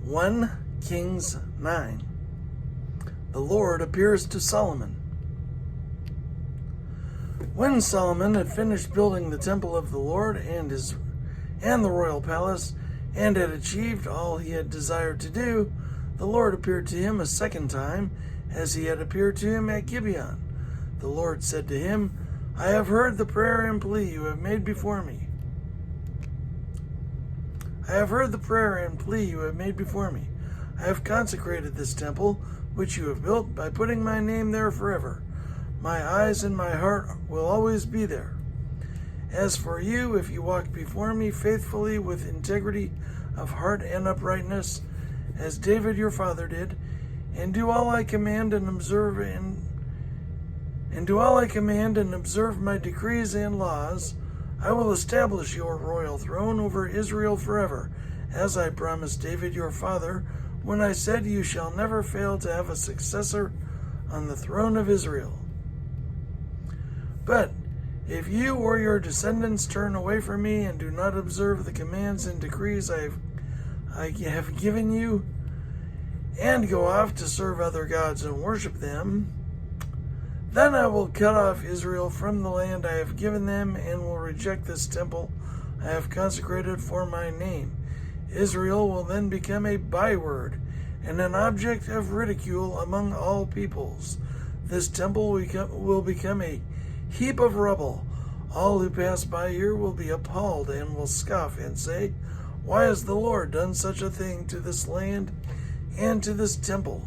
1 Kings 9. The Lord appears to Solomon. When Solomon had finished building the temple of the Lord and the royal palace, and had achieved all he had desired to do, the Lord appeared to him a second time, as he had appeared to him at Gibeon. The Lord said to him, I have heard the prayer and plea you have made before me. I have consecrated this temple, which you have built, by putting my name there forever. My eyes and my heart will always be there. As for you, if you walk before me faithfully with integrity of heart and uprightness, as David your father did, and do all I command and observe my decrees and laws, I will establish your royal throne over Israel forever, as I promised David your father, when I said you shall never fail to have a successor on the throne of Israel. But if you or your descendants turn away from me and do not observe the commands and decrees I have given you, and go off to serve other gods and worship them, then I will cut off Israel from the land I have given them, and will reject this temple I have consecrated for my name. Israel will then become a byword and an object of ridicule among all peoples. This temple will become a heap of rubble. All who pass by here will be appalled and will scoff and say, Why has the Lord done such a thing to this land and to this temple?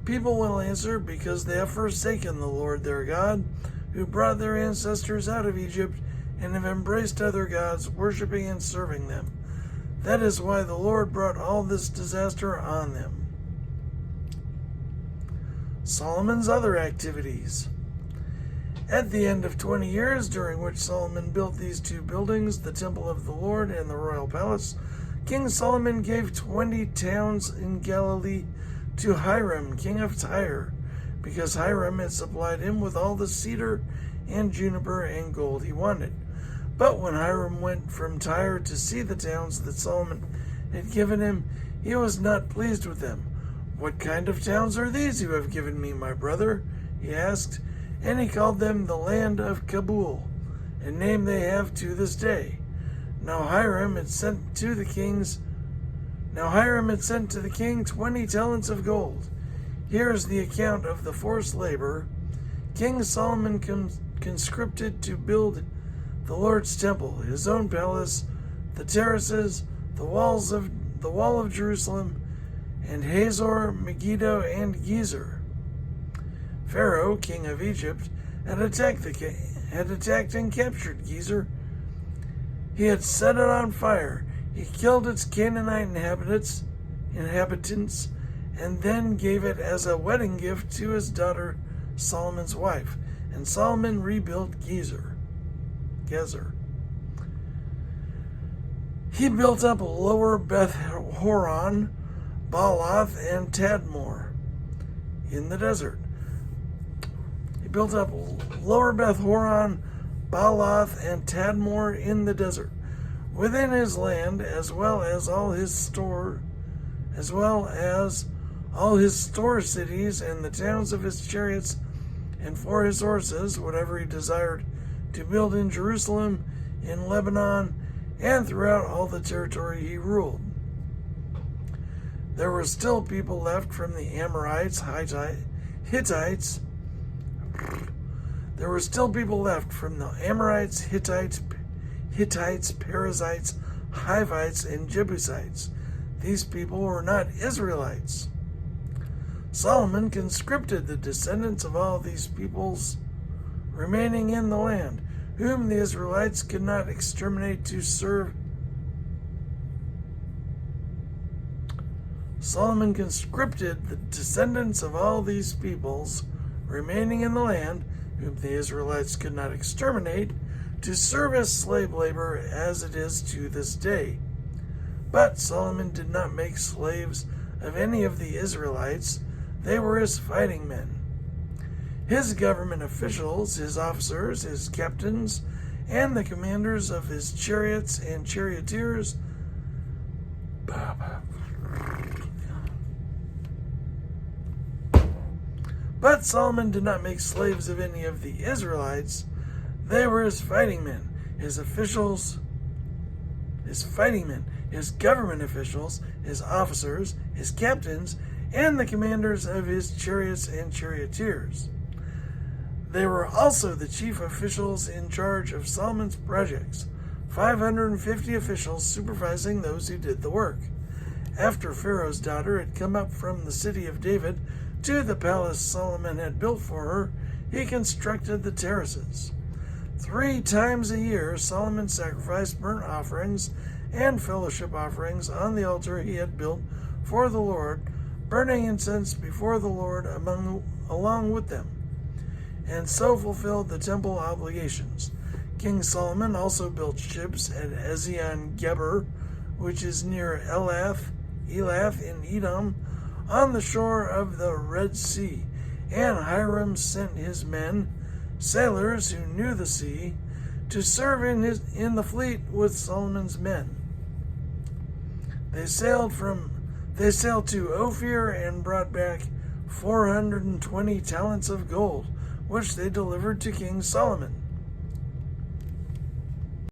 People will answer, because they have forsaken the Lord their God, who brought their ancestors out of Egypt, and have embraced other gods, worshiping and serving them. That is why the Lord brought all this disaster on them. Solomon's other activities. At the end of 20 years, during which Solomon built these two buildings, the temple of the Lord and the royal palace, King Solomon gave 20 towns in Galilee to Hiram, king of Tyre, because Hiram had supplied him with all the cedar and juniper and gold he wanted. But when Hiram went from Tyre to see the towns that Solomon had given him, he was not pleased with them. What kind of towns are these you have given me, my brother? He asked, and he called them the land of Kabul, a name they have to this day. Now Hiram had sent to the king 20 talents of gold. Here is the account of the forced labor. King Solomon conscripted to build the Lord's temple, his own palace, the terraces, the wall of Jerusalem, and Hazor, Megiddo, and Gezer. Pharaoh, king of Egypt, had attacked and captured Gezer. He had set it on fire. He killed its Canaanite inhabitants, and then gave it as a wedding gift to his daughter, Solomon's wife. And Solomon rebuilt Gezer. He built up Lower Beth Horon, Baalath, and Tadmor in the desert. He built up Lower Beth Horon, Baalath, and Tadmor in the desert, within his land, as well as all his store cities and the towns of his chariots, and for his horses, whatever he desired to build in Jerusalem, in Lebanon, and throughout all the territory he ruled. There were still people left from the Amorites, Hittites. There were still people left from the Amorites, Hittites, Perizzites, Hivites, and Jebusites. These people were not Israelites. Solomon conscripted the descendants of all these peoples remaining in the land, whom the Israelites could not exterminate to serve. Solomon conscripted the descendants of all these peoples remaining in the land, whom the Israelites could not exterminate, to serve as slave labor, as it is to this day. But Solomon did not make slaves of any of the Israelites. They were his fighting men. His government officials, his officers, his captains, and the commanders of his chariots and charioteers But Solomon did not make slaves of any of the Israelites. They were his fighting men, his officials, his fighting men, his government officials, his officers, his captains, and the commanders of his chariots and charioteers. They were also the chief officials in charge of Solomon's projects, 550 officials supervising those who did the work. After Pharaoh's daughter had come up from the city of David to the palace Solomon had built for her, he constructed the terraces. 3 times a year, Solomon sacrificed burnt offerings and fellowship offerings on the altar he had built for the Lord, burning incense before the Lord along with them, and so fulfilled the temple obligations. King Solomon also built ships at Ezion-Geber, which is near Elath in Edom, on the shore of the Red Sea, and Hiram sent his men, sailors who knew the sea, to serve in the fleet with Solomon's men. They sailed to Ophir and brought back 420 talents of gold, which they delivered to King Solomon.